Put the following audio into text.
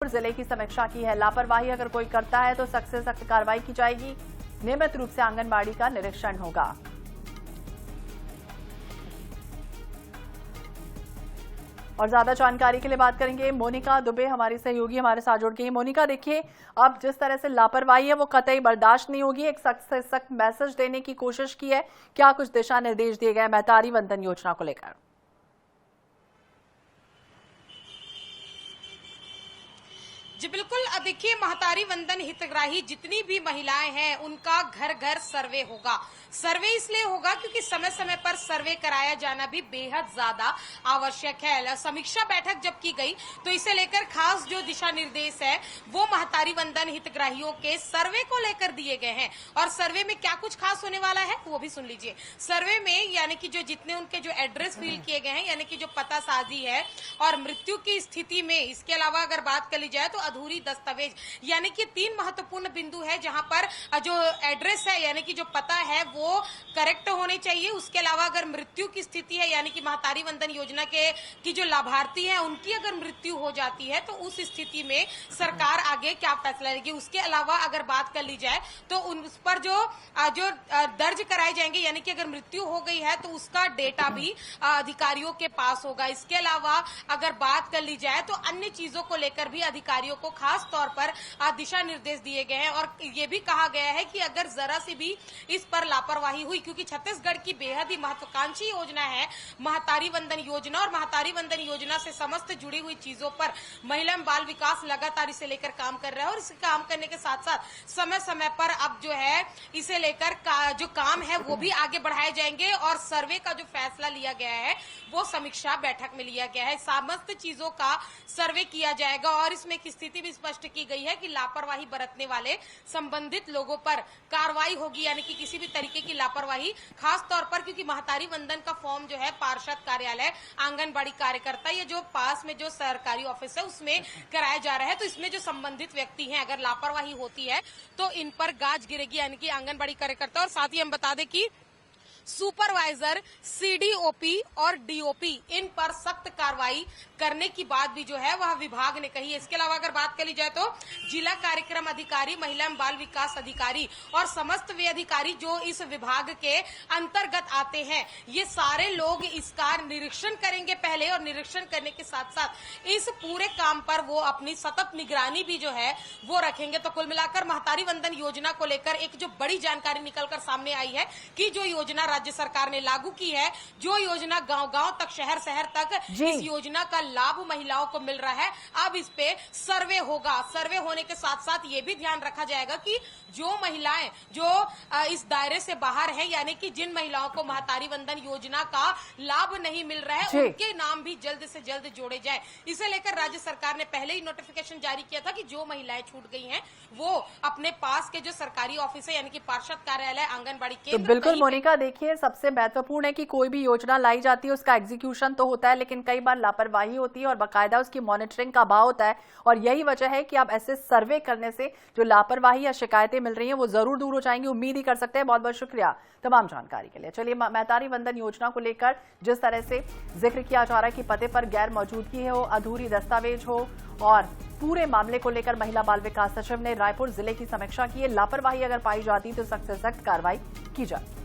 रायपुर जिले की समीक्षा की है। लापरवाही अगर कोई करता है तो सख्त से सख्त कार्रवाई की जाएगी। नियमित रूप से आंगनबाड़ी का निरीक्षण होगा। और ज्यादा जानकारी के लिए बात करेंगे मोनिका दुबे, हमारी सहयोगी हमारे साथ जुड़ गई हैं। मोनिका, देखिए अब जिस तरह से लापरवाही है वो कतई बर्दाश्त नहीं होगी। एक सख्त से सख्त मैसेज देने की कोशिश की है। क्या कुछ दिशा निर्देश दिए गए महतारी वंदन योजना को लेकर? जी बिल्कुल, देखिए महतारी वंदन हितग्राही जितनी भी महिलाएं हैं उनका घर घर सर्वे होगा। सर्वे इसलिए होगा क्योंकि समय समय पर सर्वे कराया जाना भी बेहद ज्यादा आवश्यक है। समीक्षा बैठक जब की गई तो इसे लेकर खास जो दिशा निर्देश है वो महतारी वंदन हितग्राहियों के सर्वे को लेकर दिए गए हैं। और सर्वे में क्या कुछ खास होने वाला है वो भी सुन लीजिए। सर्वे में यानी कि जो जितने उनके जो एड्रेस फिल किए गए हैं, यानी कि जो पता साजी है और मृत्यु की स्थिति में, इसके अलावा अगर बात कर ली जाए तो अधूरी दस्तावेज, यानी कि 3 महत्वपूर्ण बिंदु है जहां पर जो एड्रेस है यानी कि जो पता है वो करेक्ट होने चाहिए। उसके अलावा अगर मृत्यु की स्थिति है यानी कि महतारी वंदन योजना की जो लाभार्थी है उनकी अगर मृत्यु हो जाती है तो उस स्थिति में सरकार आगे क्या फैसला लेगी। उसके अलावा अगर बात कर ली जाए तो उस पर जो दर्ज कराए जाएंगे, यानी कि अगर मृत्यु हो गई है तो उसका डेटा भी अधिकारियों के पास होगा। इसके अलावा अगर बात कर ली जाए तो अन्य चीजों को लेकर भी अधिकारियों को खास तौर पर दिशा निर्देश दिए गए हैं। और ये भी कहा गया है कि अगर जरा सी भी इस पर लापरवाही हुई, क्योंकि छत्तीसगढ़ की बेहद ही महत्वाकांक्षी योजना है महतारी वंदन योजना, और महतारी वंदन योजना से समस्त जुड़ी हुई चीजों पर महिला एवं बाल विकास लगातार इसे लेकर काम कर रहा है। और इसे काम करने के साथ साथ समय समय पर अब जो है इसे लेकर जो काम है वो भी आगे बढ़ाए जाएंगे। और सर्वे का जो फैसला लिया गया है वो समीक्षा बैठक में लिया गया है। समस्त चीजों का सर्वे किया जाएगा और इसमें एक स्थिति भी स्पष्ट की गई है कि लापरवाही बरतने वाले संबंधित लोगों पर कार्रवाई होगी। यानी कि किसी भी तरीके की लापरवाही, खास तौर पर क्योंकि महतारी वंदन का फॉर्म जो है पार्षद कार्यालय, आंगनबाड़ी कार्यकर्ता, ये जो पास में जो सरकारी ऑफिस है उसमें कराया जा रहा है, तो इसमें जो संबंधित व्यक्ति हैं अगर लापरवाही होती है तो इन पर गाज गिरेगी, यानी कि आंगनबाड़ी कार्यकर्ता। और साथ ही हम बता दें कि सुपरवाइजर, सीडीओपी और डीओपी इन पर सख्त कार्रवाई करने की बात भी जो है वह विभाग ने कही है। इसके अलावा अगर बात कर ली जाए तो जिला कार्यक्रम अधिकारी, महिला एवं बाल विकास अधिकारी और समस्त वे अधिकारी जो इस विभाग के अंतर्गत आते हैं, ये सारे लोग इसका निरीक्षण करेंगे पहले, और निरीक्षण करने के साथ साथ इस पूरे काम पर वो अपनी सतत निगरानी भी जो है वो रखेंगे। तो कुल मिलाकर महतारी वंदन योजना को लेकर एक जो बड़ी जानकारी निकलकर सामने आई है कि जो योजना राज्य सरकार ने लागू की है, जो योजना गांव-गांव तक, शहर-शहर तक इस योजना का लाभ महिलाओं को मिल रहा है, अब इस पे सर्वे होगा। सर्वे होने के साथ साथ ये भी ध्यान रखा जाएगा कि जो महिलाएं जो इस दायरे से बाहर हैं, यानी कि जिन महिलाओं को महतारी वंदन योजना का लाभ नहीं मिल रहा है, उनके नाम भी जल्द से जल्द जोड़े जाए। इसे लेकर राज्य सरकार ने पहले ही नोटिफिकेशन जारी किया था कि जो महिलाएं छूट गई हैं वो अपने पास के जो सरकारी ऑफिस है, यानी कि पार्षद कार्यालय, आंगनबाड़ी केंद्र। तो बिल्कुल मोनिका, देखिए सबसे महत्वपूर्ण है कि कोई भी योजना लाई जाती है उसका एग्जीक्यूशन तो होता है, लेकिन कई बार लापरवाही होती है और बाकायदा उसकी मॉनिटरिंग का अभाव होता है। और यही वजह है कि अब ऐसे सर्वे करने से जो लापरवाही या शिकायतें मिल रही हैं वो जरूर दूर हो जाएंगी, उम्मीद ही कर सकते हैं। बहुत बहुत शुक्रिया तमाम जानकारी के लिए। चलिए, महतारी वंदन योजना को लेकर जिस तरह से जिक्र किया जा रहा है कि पते पर गैर मौजूदगी हो, अधूरी दस्तावेज हो, और पूरे मामले को लेकर महिला बाल विकास सचिव ने रायपुर जिले की समीक्षा की है। लापरवाही अगर पाई जाती तो सख्त से सख्त कार्रवाई की जाए।